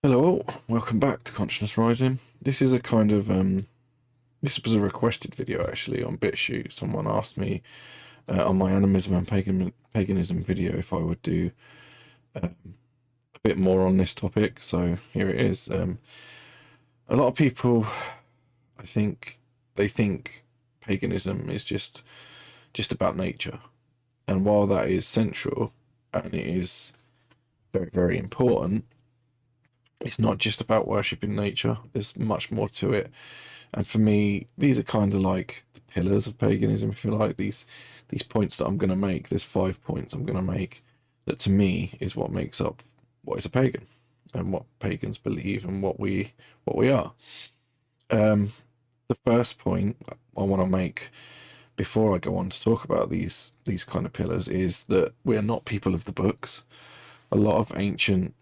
Hello, welcome back to Consciousness Rising. This is a kind of this was a requested video actually on BitChute. Someone asked me on my animism and paganism video if I would do a bit more on this topic. So here it is. A lot of people, I think, they think paganism is just about nature, and while that is central and it is very very important, it's not just about worshipping nature. There's much more to it. And for me, these are kind of like the pillars of paganism, if you like. These points that I'm going to make. There's 5 points I'm going to make that to me is what makes up what is a pagan and what pagans believe and what we are. Um, the first point I want to make before I go on to talk about these kind of pillars is that we are not people of the books. A lot of ancient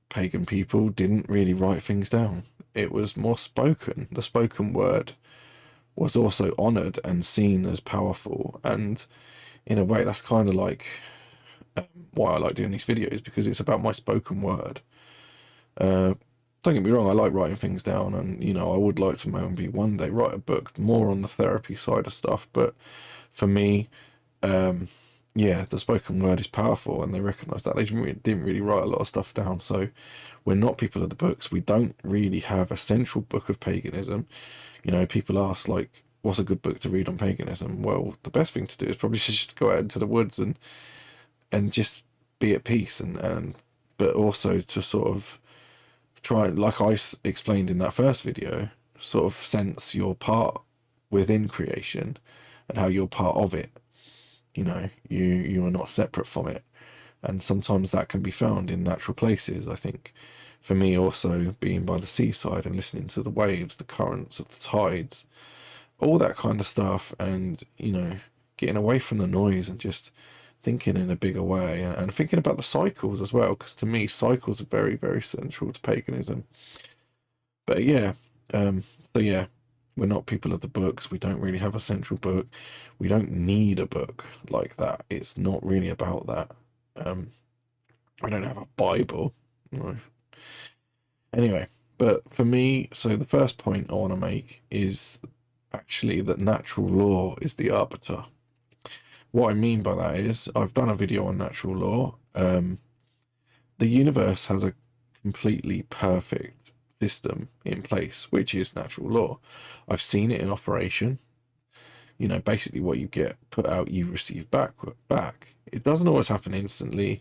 pagan people didn't really write things down. It was more spoken. The spoken word was also honored and seen as powerful. And in a way, that's kind of like why I like doing these videos, because it's about my spoken word. Uh, don't get me wrong, I like writing things down, and I would like to maybe one day write a book more on the therapy side of stuff. But for me, um, yeah, the spoken word is powerful, and they recognise that. They didn't really write a lot of stuff down, so we're not people of the books. We don't really have a central book of paganism. People ask, like, what's a good book to read on paganism? Well, the best thing to do is probably just go out into the woods and just be at peace, and but also to sort of try, like I explained in that first video, sort of sense your part within creation and how you're part of it. You are not separate from it, and sometimes that can be found in natural places. I think for me, also being by the seaside and listening to the waves, the currents of the tides, all that kind of stuff, and getting away from the noise and just thinking in a bigger way, and thinking about the cycles as well, because to me cycles are very very central to paganism. But yeah, um so yeah, we're not people of the books. We don't really have a central book. We don't need a book like that. It's not really about that. um I don't have a Bible. No. Anyway, but for me, so the first point I want to make is actually that natural law is the arbiter. What I mean by that is, I've done a video on natural law. The universe has a completely perfect system in place, which is natural law. I've seen it in operation. Basically what you get put out, you receive back. It doesn't always happen instantly.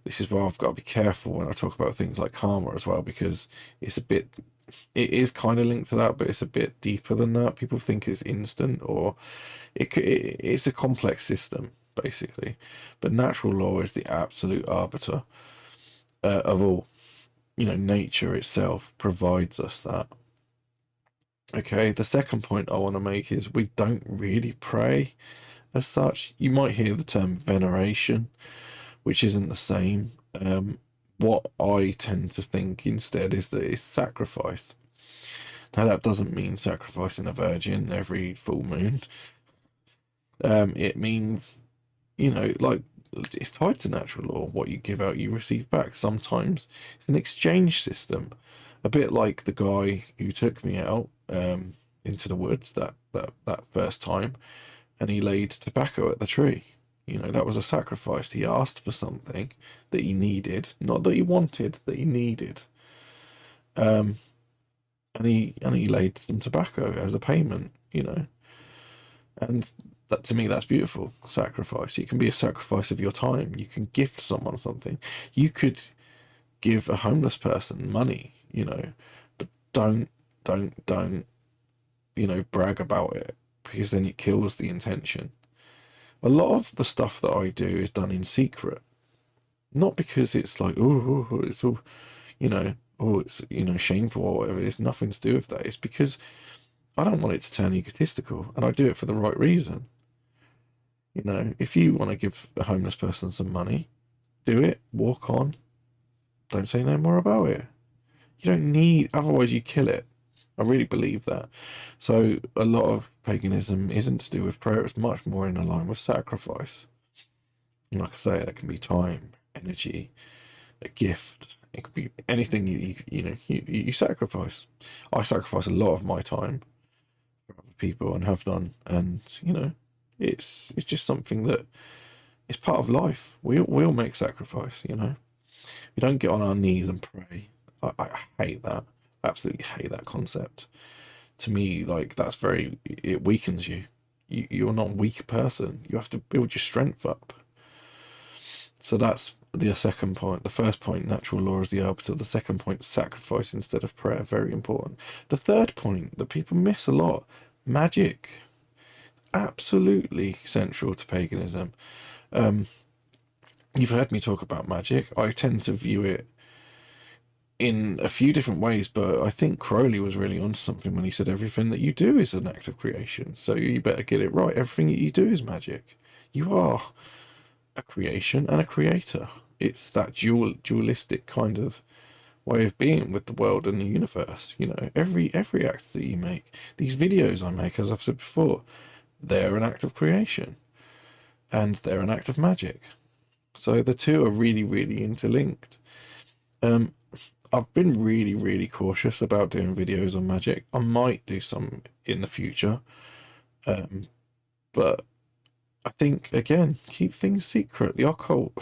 This is why I've got to be careful when I talk about things like karma as well, because it is kind of linked to that, but it's a bit deeper than that. People think it's instant, or it's a complex system basically. But natural law is the absolute arbiter of all. Nature itself provides us that. Okay, the second point I want to make is we don't really pray as such. You might hear the term veneration, which isn't the same. What I tend to think instead is that it's sacrifice. Now, that doesn't mean sacrificing a virgin every full moon. It means, like, it's tied to natural law. What you give out, you receive back. Sometimes it's an exchange system, a bit like the guy who took me out into the woods that first time, and he laid tobacco at the tree. That was a sacrifice. He asked for something that he needed, not that he wanted, that he needed. Um, and he laid some tobacco as a payment. And that, to me, that's beautiful. Sacrifice. You can be a sacrifice of your time. You can gift someone something. You could give a homeless person money. But don't brag about it, because then it kills the intention. A lot of the stuff that I do is done in secret, not because it's like, oh, it's all, it's shameful or whatever. It's nothing to do with that. It's because I don't want it to turn egotistical, and I do it for the right reason. If you want to give a homeless person some money, do it, walk on, don't say no more about it. You don't need, otherwise you kill it. I really believe that. So a lot of paganism isn't to do with prayer, it's much more in line with sacrifice. And like I say, that can be time, energy, a gift, It could be anything you sacrifice. I sacrifice a lot of my time for other people and have done, and it's just something that is part of life. We all make sacrifice. We don't get on our knees and pray. I hate that. Absolutely hate that concept. To me, like that's very it weakens you. You're not a weak person. You have to build your strength up. So that's the second point. The first point, natural law is the arbiter. The second point, sacrifice instead of prayer, very important. The third point that people miss a lot, magic, absolutely central to paganism. You've heard me talk about magic. I tend to view it in a few different ways, but I think Crowley was really onto something when he said everything that you do is an act of creation. So you better get it right. Everything that you do is magic. You are a creation and a creator. It's that dualistic kind of way of being with the world and the universe. Every act that you make, these videos I make, as I've said before, they're an act of creation and they're an act of magic. So the two are really, really interlinked. Um, I've been really, really cautious about doing videos on magic. I might do some in the future, but I think again, keep things secret. The occult,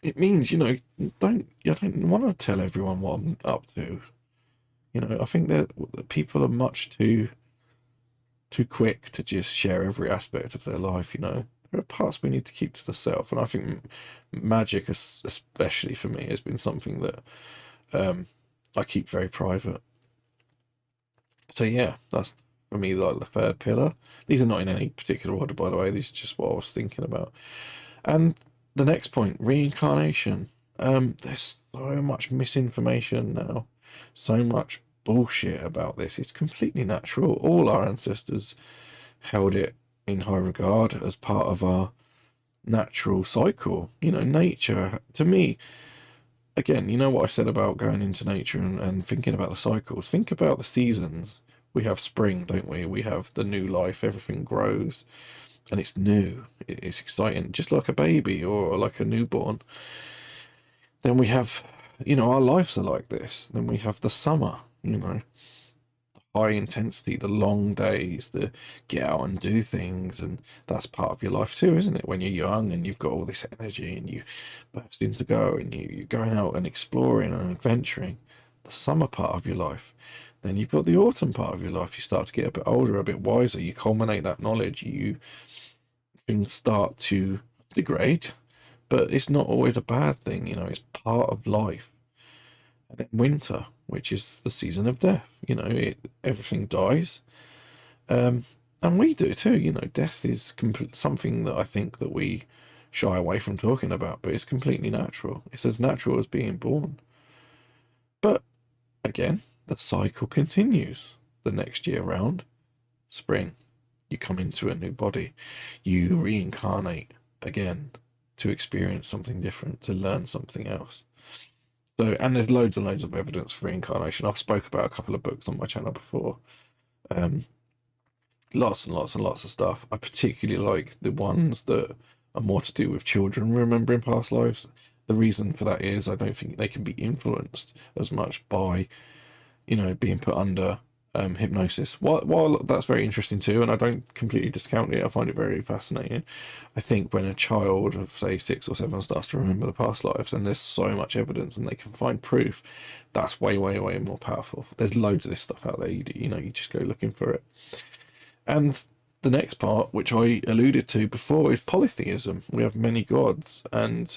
it means I don't want to tell everyone what I'm up to. I think that people are much too quick to just share every aspect of their life. There are parts we need to keep to the self, and I think magic, especially for me, has been something that I keep very private. So yeah, that's for me like the third pillar. These are not in any particular order, by the way. These are just what I was thinking about. And the next point, reincarnation. There's so much misinformation now, so much bullshit about this. It's completely natural. All our ancestors held it in high regard as part of our natural cycle. Nature, to me, again, what I said about going into nature and thinking about the cycles. Think about the seasons. We have spring, don't we? We have the new life, everything grows and it's new. It's exciting, just like a baby or like a newborn. Then we have, our lives are like this. Then we have the summer, high intensity, the long days, the get out and do things, and that's part of your life too, isn't it? When you're young and you've got all this energy and you burst into go and you're going out and exploring and adventuring, the summer part of your life. Then you've got the autumn part of your life. You start to get a bit older, a bit wiser. You culminate that knowledge. Things start to degrade, but it's not always a bad thing. It's part of life. And then winter, which is the season of death. Everything dies, and we do too. Death is something that I think that we shy away from talking about, but it's completely natural. It's as natural as being born. But again, the cycle continues. The next year round, spring, you come into a new body, you reincarnate again to experience something different, to learn something else. So, and there's loads and loads of evidence for reincarnation. I've spoke about a couple of books on my channel before. Um, Lots and lots and lots of stuff. I particularly like the ones that are more to do with children remembering past lives. The reason for that is I don't think they can be influenced as much by, being put under hypnosis. While that's very interesting too, and I don't completely discount it, I find it very fascinating. I think when a child of say 6 or 7 starts to remember the past lives, and there's so much evidence, and they can find proof, that's way, way, way more powerful. There's loads of this stuff out there. You just go looking for it. And the next part, which I alluded to before, is polytheism. We have many gods, and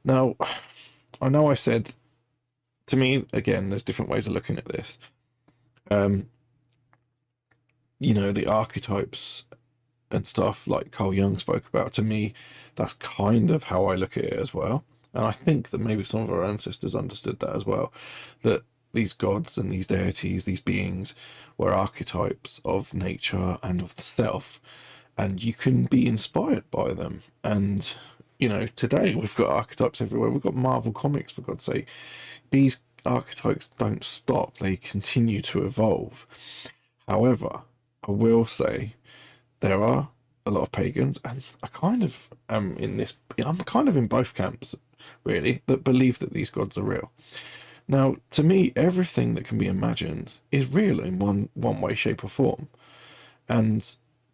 now I know I said to me again, there's different ways of looking at this. Um, the archetypes and stuff like Carl Jung spoke about, to me, that's kind of how I look at it as well. And I think that maybe some of our ancestors understood that as well, that these gods and these deities, these beings, were archetypes of nature and of the self, and you can be inspired by them. And today we've got archetypes everywhere. We've got Marvel comics, for God's sake. These archetypes don't stop; they continue to evolve. However, I will say there are a lot of pagans, and I kind of am in this. I'm kind of in both camps. really, that believe that these gods are real. Now, to me, everything that can be imagined is real in one way, shape, or form, and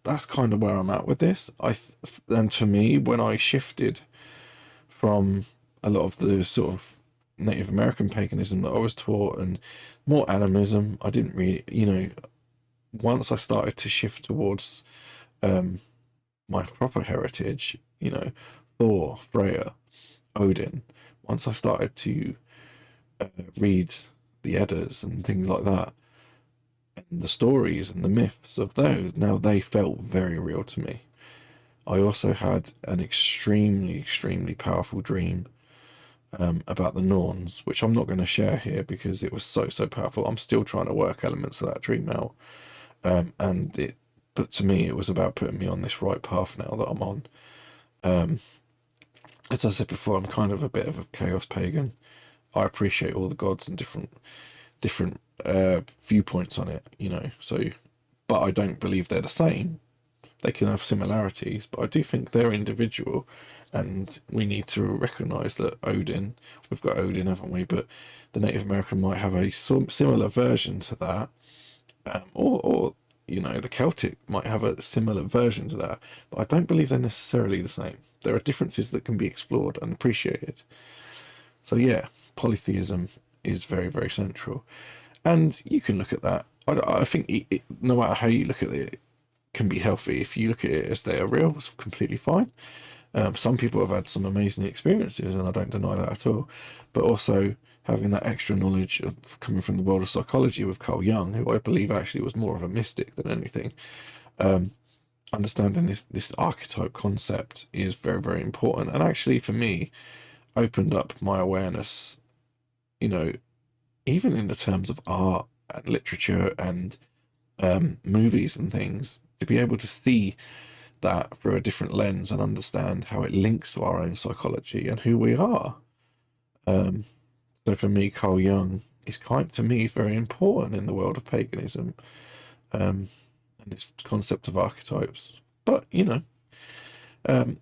that's kind of where I'm at with this. And to me, when I shifted from a lot of the sort of Native American paganism that I was taught and more animism, I didn't really, once I started to shift towards um, my proper heritage, Thor, Freya, Odin, once I started to read the Eddas and things like that, and the stories and the myths of those, now they felt very real to me. I also had an extremely, extremely powerful dream about the Norns, which I'm not going to share here because it was so, so powerful. I'm still trying to work elements of that dream out. But to me, it was about putting me on this right path now that I'm on. As I said before, I'm kind of a bit of a chaos pagan. I appreciate all the gods and different viewpoints on it, So, but I don't believe they're the same. They can have similarities, but I do think they're individual, and we need to recognise that Odin. We've got Odin, haven't we? But the Native American might have a similar version to that, or the Celtic might have a similar version to that. But I don't believe they're necessarily the same. There are differences that can be explored and appreciated. So yeah, polytheism is very, very central. And you can look at that. I think no matter how you look at it, can be healthy. If you look at it as they are real, it's completely fine. Some people have had some amazing experiences, and I don't deny that at all. But also having that extra knowledge of coming from the world of psychology with Carl Jung, who I believe actually was more of a mystic than anything. Understanding this archetype concept is very, very important, and actually for me opened up my awareness, you know, even in the terms of art and literature and movies and things, to be able to see that through a different lens and understand how it links to our own psychology and who we are. Um, so for me, Carl Jung is to me very important in the world of paganism, and this concept of archetypes. But um,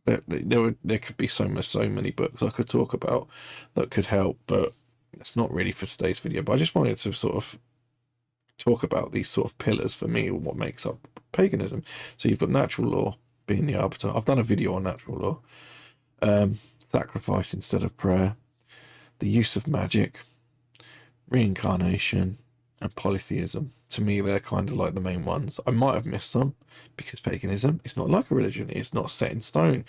there could be so many books I could talk about that could help, but it's not really for today's video. But I just wanted to sort of talk about these sort of pillars for me, what makes up paganism. So you've got natural law being the arbiter. I've done a video on natural law. Sacrifice instead of prayer, the use of magic, reincarnation, and polytheism. To me, they're kind of like the main ones. I might have missed some because paganism is not like a religion. It's not set in stone.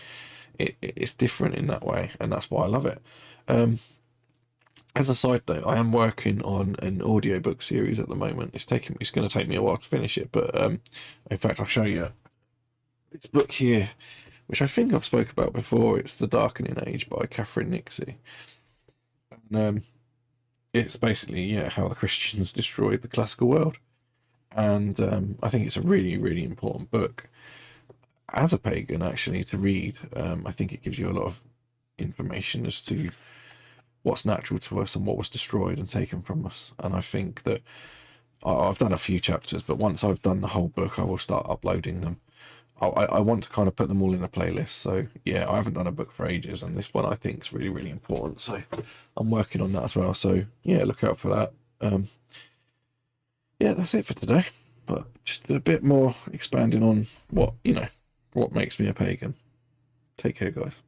It's different in that way, and that's why I love it. As a side note, I am working on an audiobook series at the moment. It's going to take me a while to finish it, but in fact, I'll show you this book here, which I think I've spoke about before. It's The Darkening Age by Catherine Nixie. And it's basically, how the Christians destroyed the classical world. And I think it's a really, really important book as a pagan, actually, to read. I think it gives you a lot of information as to what's natural to us and what was destroyed and taken from us. And I think that I've done a few chapters, but once I've done the whole book, I will start uploading them. I want to kind of put them all in a playlist. So yeah, I haven't done a book for ages, and this one I think is really, really important. So I'm working on that as well. So yeah, look out for that. Yeah, that's it for today. But just a bit more expanding on what makes me a pagan. Take care, guys.